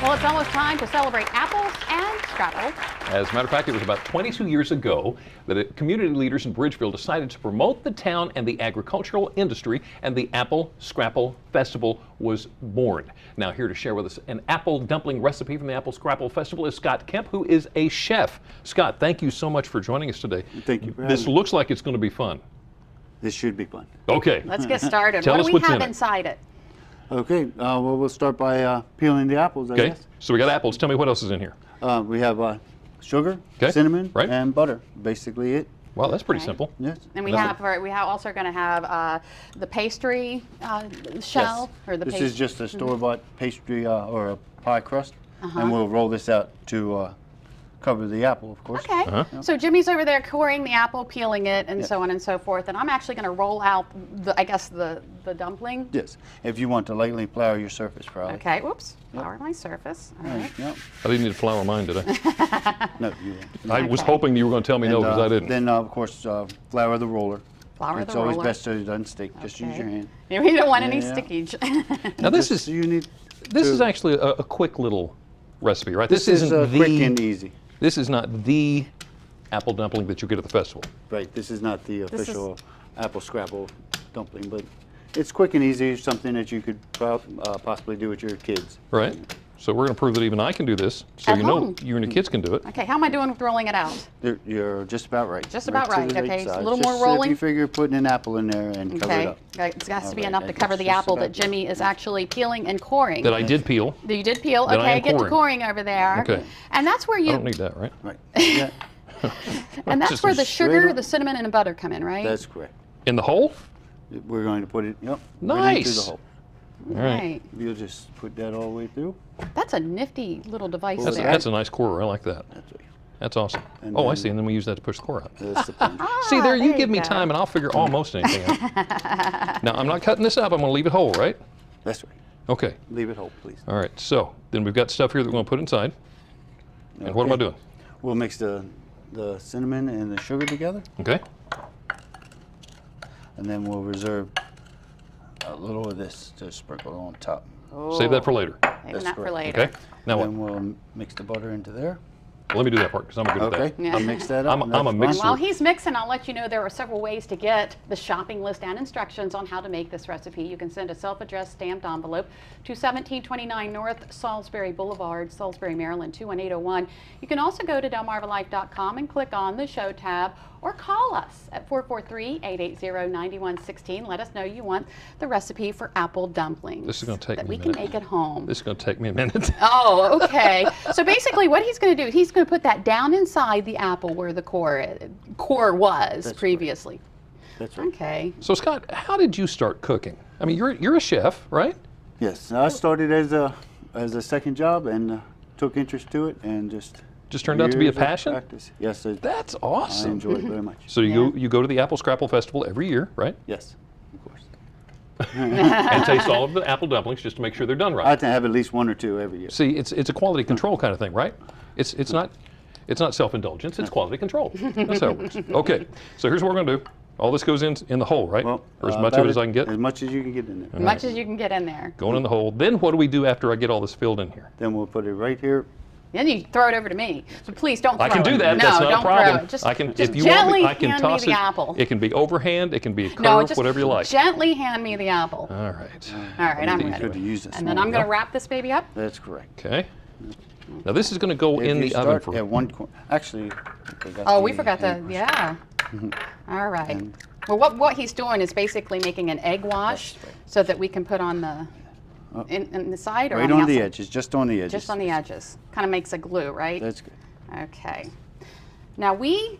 Well, it's almost time to celebrate apples and Scrapple. As a matter of fact, it was about 22 years ago that community leaders in Bridgeville decided to promote the town and the agricultural industry, and the Apple Scrapple Festival was born. Now, here to share with us an apple dumpling recipe from the Apple Scrapple Festival is Scott Kemp, who is a chef. Scott, thank you so much for joining us today. Thank you for having This me. looks like it's going to be fun. This should be fun. Okay. Let's get started. Tell What us do we what's have in it. inside it? Okay, well, we'll start by peeling the apples, I Okay. guess. So we got apples. Tell me what else is in here. We have sugar, Okay. cinnamon, Right. and butter. Basically it. Wow, that's pretty Okay. simple. Yes. And we That's have also going to have the pastry shell, or the This pastry. is just a store-bought pastry or a pie crust, Uh-huh. and we'll roll this out to cover the apple, of course. Okay. Uh-huh. So Jimmy's over there coring the apple, peeling it, and Yeah. so on and so forth. And I'm actually going to roll out the dumpling. Yes. If you want to lightly flour your surface, probably. Okay. Whoops. Flour my surface. All right. Yep. I didn't need to flour mine, did I? No, you won't. I was Okay. hoping you were going to tell me no, And, because I didn't. Then, of course, flour the roller. Flour It's the always roller. best so it doesn't stick. Just use Okay. your hand. We don't want any Yeah. stickage. Now this Just- is you need this to- is actually a quick little recipe, right? This is isn't quick and easy. This is not the apple dumpling that you get at the festival. Right, this is not the is- official apple scrapple dumpling, but it's quick and easy, something that you could possibly do with your kids. Right. So we're going to prove that even I can do this, so At you know home. you and your kids can do it. Okay. How am I doing with rolling it out? You're just about right. Just about to the right, okay, so a size. little Just more If rolling. you figure putting an apple in there and cover it Okay. up. It has to be All enough right, to that cover looks the just apple about that Jimmy is actually peeling and coring. That I did peel. You did peel. That I Okay, am get to coring. coring over there. Okay. And that's where I you don't need that, right? Right. Yeah, and that's Just where the straight sugar, up. the cinnamon, and the butter come in, right? that's correct. In the hole? We're going to put it, right into Nice. the hole. All right. You'll just put that all the way through. That's a nifty little device That's, there. that's a nice core. I like that. That's right. That's awesome. And Oh, I then- see. And then we use that to push the core out. That's the point. See, there you there give you me go. time and I'll figure almost anything out. Now, I'm not cutting this up. I'm going to leave it whole, right? That's right. Okay. Leave it whole, please. All right. So then we've got stuff here that we're going to put inside. And what am I Okay. doing? We'll mix the cinnamon and the sugar together, Okay. and then we'll reserve a little of this to sprinkle on top. Save that for later. Saving That's that for correct. later. Okay. Now what? Then we'll mix the butter into there. Let me do that part because I'm good at Okay, that. Yeah. I'll mix that up. I'm a- and I'm a that's mixer. fine. While he's mixing, I'll let you know there are several ways to get the shopping list and instructions on how to make this recipe. You can send a self-addressed stamped envelope to 1729 North Salisbury Boulevard, Salisbury, Maryland, 21801. You can also go to delmarvalife.com and click on the show tab, or call us at 443-880-9116. Let us know you want the recipe for apple dumplings This is gonna take that me we a can minute. make at home. This is going to take me a minute. Oh, okay. So basically what he's going to do, he's going to put that down inside the apple where the core was That's previously. That's right. Okay. So Scott, how did you start cooking? I mean, you're a chef, right? Yes, I started as a second job and took interest to it, and just turned out to be a years of passion? practice. Yes, That's I awesome. enjoy it very much. So you go to the Apple Scrapple Festival every year, right? Yes, of course. And taste all of the apple dumplings just to make sure they're done I right. have to have at least one or two every year. See, it's a quality control kind of thing, right? It's not self-indulgence, it's quality control. That's how it works. Okay, so here's what we're going to do. All this goes in the hole, right? Well, Or as much about of it as I can get? As much as you can get in there. As much as you can get in there. Going in the hole. Then what do we do after I get all this filled in here? Then we'll put it right here. Then you throw it over to me. So please don't throw I can it. do that. No, That's not don't a problem. throw it. Just, I can, just if you want gently me, I can hand toss me the it. apple. It can be overhand. It can be a curve, No, just whatever you like. gently hand me the apple. All right. All right, I'm It's good ready. to use this And then one. I'm going to wrap this baby up. That's correct. Okay. Now this is going to go If in you the oven start for. at one corner. Actually, Oh, we forgot the, hand yeah. All right. And- Well, what he's doing is basically making an egg wash That's right. so that we can put on the, in the side or Right on on the the outside? edges, just on the edges. Just on the edges. Kind of makes a glue, right? That's good. Okay. Now we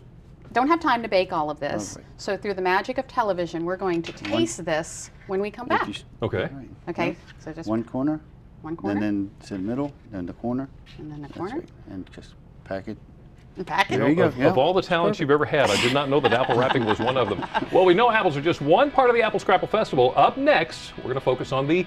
don't have time to bake all of this, Okay. so through the magic of television, we're going to taste this when we come If back. you- Okay. right. Okay, so just One corner, one corner, and then to the middle, then the corner. and then the That's corner. right. And just pack it. And pack There it. you go. Of, yeah. of all the talents you've ever had, I did not know that apple wrapping was one of them. Well, we know apples are just one part of the Apple Scrapple Festival. Up next, we're going to focus on the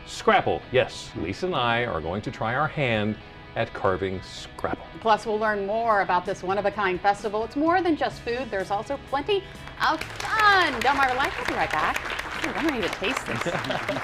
Scrapple. Yes, Lisa and I are going to try our hand at carving Scrapple. Plus, we'll learn more about this one-of-a-kind festival. It's more than just food. There's also plenty of fun. Delmarva Life will be right back. I'm gonna need to taste this.